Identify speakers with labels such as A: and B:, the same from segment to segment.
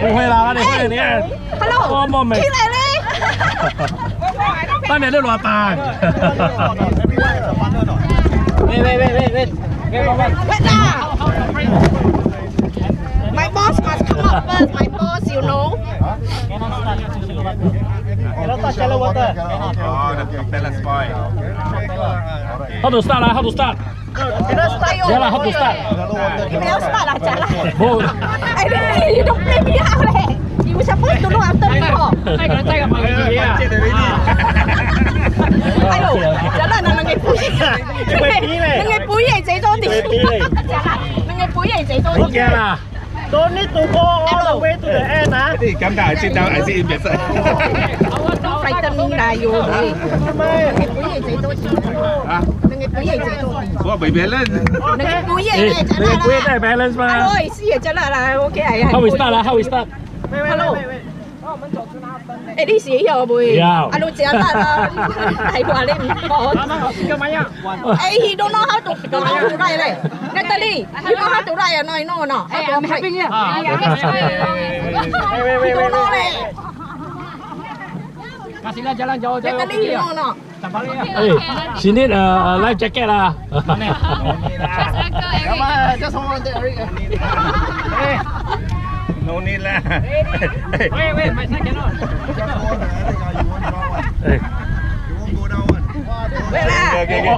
A: 不会啦，你会你看。
B: Hello，
A: 我没。
B: 起来嘞！
A: 当年的偌大。
C: 喂。
B: Wait lah! My boss must come up first. My boss, you know.
C: Cannot touch shallow water.
D: Oh, the propeller spoil.
A: How to start 啦 ？How to start？
B: Cannot start.
A: Ya lah, how to start?
B: 你不要 start 啦，讲啦。
A: 不。
B: 哎，really, you don't play me out 嘞。You supposed to know after me 哦。
C: 哎，可能再个跑一局啊。
B: 哎呦，讲啦，人嘅背，人嘅背係這種啲。講啦，人嘅背係這種啲。
A: 唔驚啦。
C: Don't need to go all the way to the end 啊。
D: 你咁大先得，係先變細。
B: frighten me 啦，要你。人嘅背係這種啲。
D: 啊？
B: 人嘅背係這種啲。
D: 我未俾人。
B: 人嘅背係
A: 你嘅背係 balance 嘛？
B: 哦，是啊，真啦，OK 係。
A: How we start 啦 ？How we start？
B: Hello。誒呢時又會，阿老姐啦，係話你唔講。
C: 幹嘛呀？He
B: don't know how to write 咧。Natalie, you know how to write 啊？ No no. I'm helping you. He don't know 咧。
C: Kasihlah jalan jauh-jauh.
B: Natalie, you know no?
A: She need a life jacket 啦。
C: Just hold on there.
D: No need 啦。
C: Wait, my side cannot.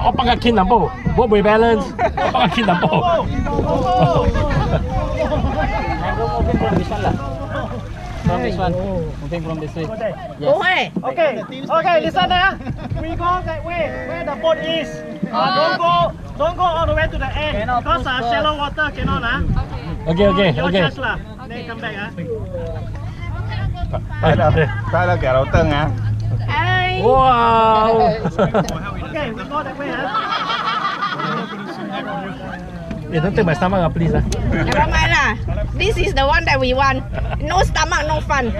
A: 我幫佢傾兩步，我未 balance， 我幫佢傾兩步。
C: From this one. Moving from this way.
B: 不會。
C: Okay, listen 啊。We go that way, where the boat is. Don't go all the way to the end. Because shallow water cannot 啊。
A: OK。
C: Then come back 啊。
D: 得啦，夾老燈啊！
A: 哇
C: Okay, we go that way 啊。
A: don't take my stomach, please.
B: Never mind lah. This is the one that we want. No stomach, no fun.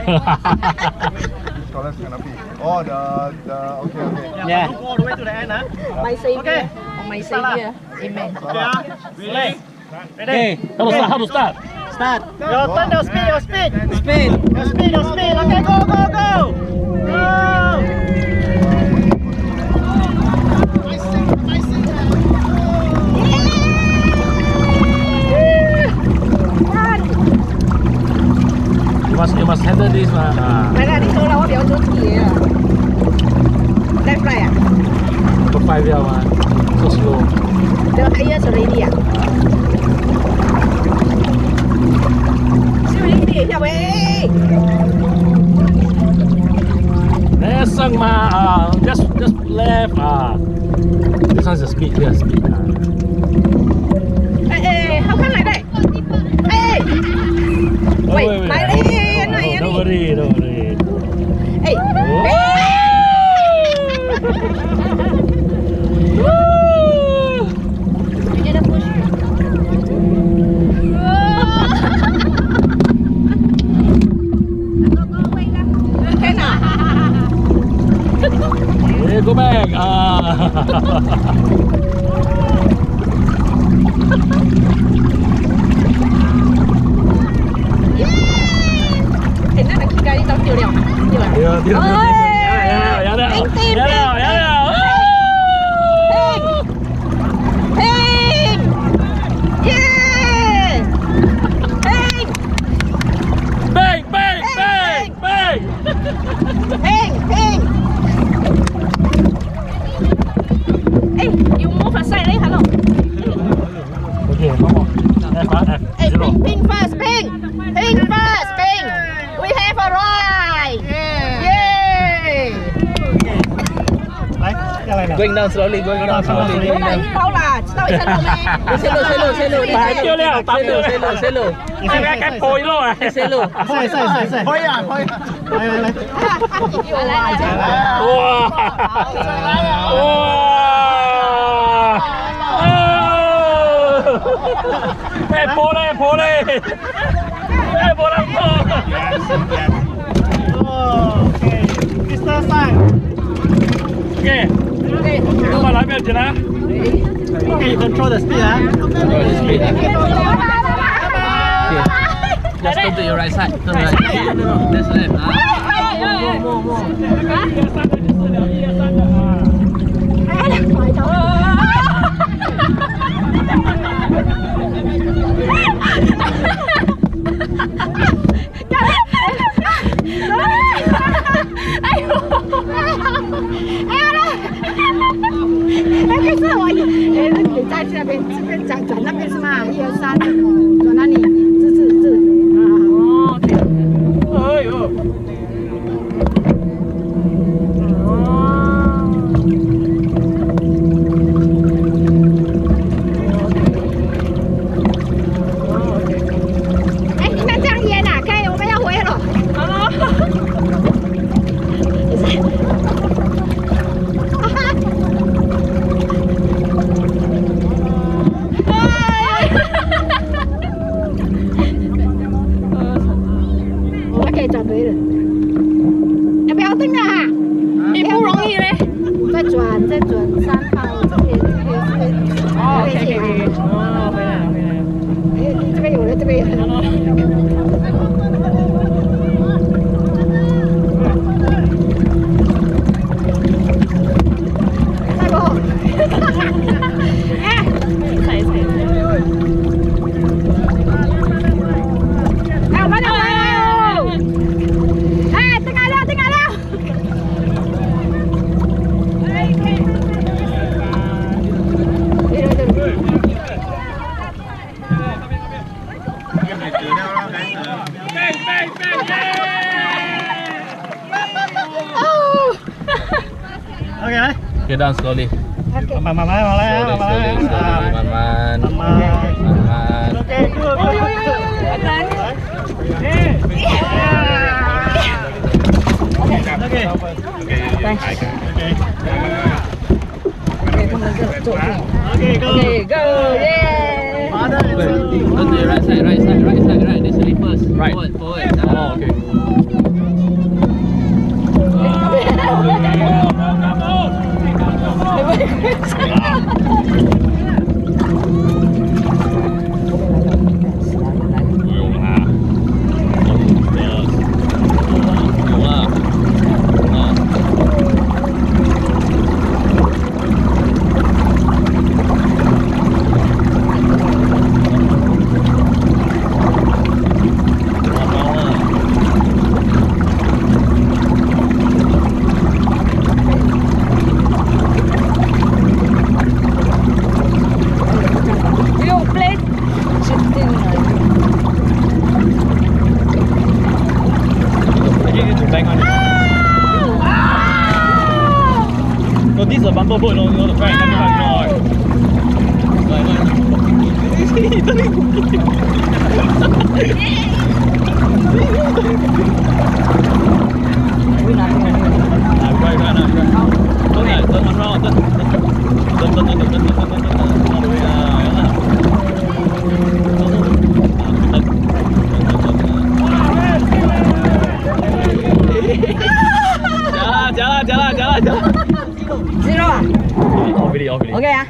E: Oh, the okay.
C: Yeah. Don't go all the way to the end 啊。
B: My savior.
C: Okay.
B: My savior. Amen.
C: Okay 啊。Ready?
A: How to start?
C: Start. Your turn, your speed. Speed. Okay, go. Go.
A: You must handle this 嘛。
B: 嚟啦，你到啦，我哋有咗啲嘢啊。Left right 啊？
A: 個快啲嘛，so slow。The
B: highest already 啊。小心啲，入喂。
A: 你升嘛，just left 啊。This one's the speed, yeah, speed 啊。
B: 後跟嚟嚟。喂，嚟嚟。
A: Don't worry. ，Go back
B: ，you move aside 咧，hello。
A: OK， 幫我。
B: Ping first. We have a ride. Yay.
C: Going down slowly.
B: 我嚟呢度啦，知道一隻路咩？
A: 大料，
C: 細路。
A: 你先睇緊背咯啊！
C: 細路。
E: 可以啊。
A: 破咧！破啦
C: Okay. Mr. Sang.
A: OK。慢慢来，不要紧啊。
C: Okay, you control the speed, huh?
F: Control the speed. Just turn to your right side. Turn right. That's left.
B: Cái是我，你在这边转那边是吗？1、2、3，转哪里？这啊。哦，OK。哎呦。哎，你们这样演啊？可以，我们要回了。转对了，要不要灯了哈？也不容易嘞。再转3号，这边。哦，可以。哦，回来了。哎，这边有了，这边有了。大哥，哎，踩。哎，我们来。
F: Okay, down slowly.
C: 慢慢来，慢慢。Okay, good. Okay, go.
B: Okay, go. Yeah.
F: Turn to your right side. This way first. Right. Forward.
A: Oh, okay. No, this is a bumper boat, you know the fact.
B: Zero 啊
A: ？OK
B: 啊。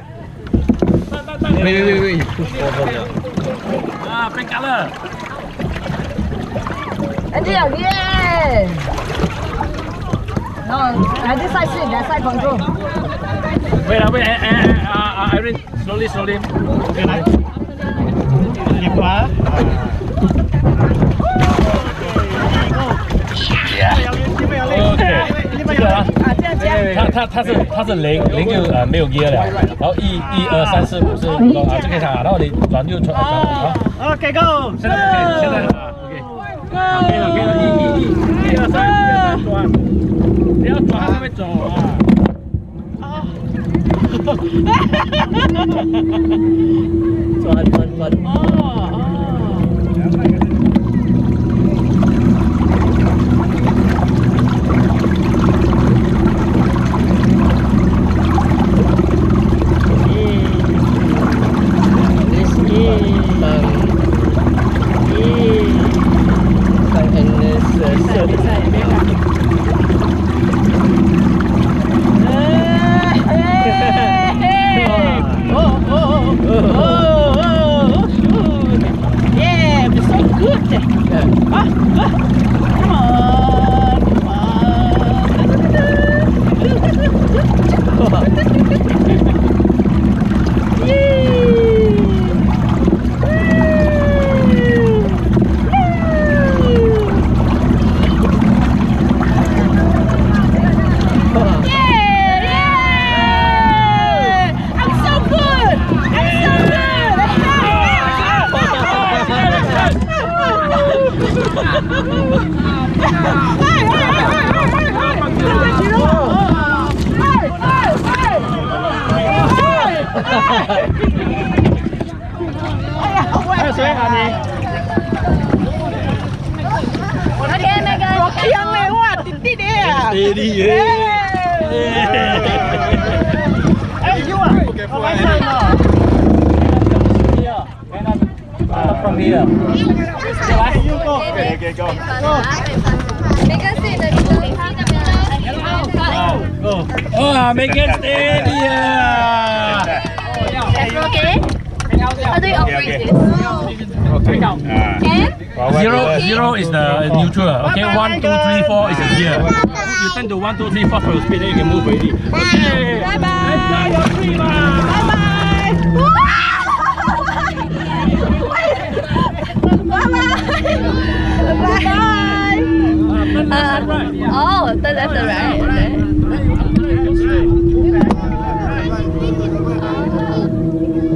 F: Wait. Push forward.
A: Ah, pink color.
B: Angel, yeah. No, this side sit, that side control.
A: Wait, Irene, slowly. Okay.
C: Đi quá.
A: 它是零就没有 gear 了，然后1、2、3、4、5是就可以查，然后你转右转好。
C: Okay, go.
A: 现在OK， 可以了，1、2、3转，你要转还没走啊？转。哦。
B: Yeah, yeah. I'm so good. I'm so Okay, Megan. Rokiang lewat, titik dia.
A: Steady,
C: Hey, you are. Okay, for my side now.
A: From here.
C: You go.
D: Okay, go.
A: Oh, make it steady.
B: That's okay. How do you operate this?
D: Okay.
B: And
A: Zero is the neutral. Okay, 1, 2, 3, 4 is the gear. You turn to 1, 2, 3, 4 for your speed, then you can move already. Okay.
B: bye bye.
A: Enjoy your trip.
B: Bye bye. Oh, turn left and right.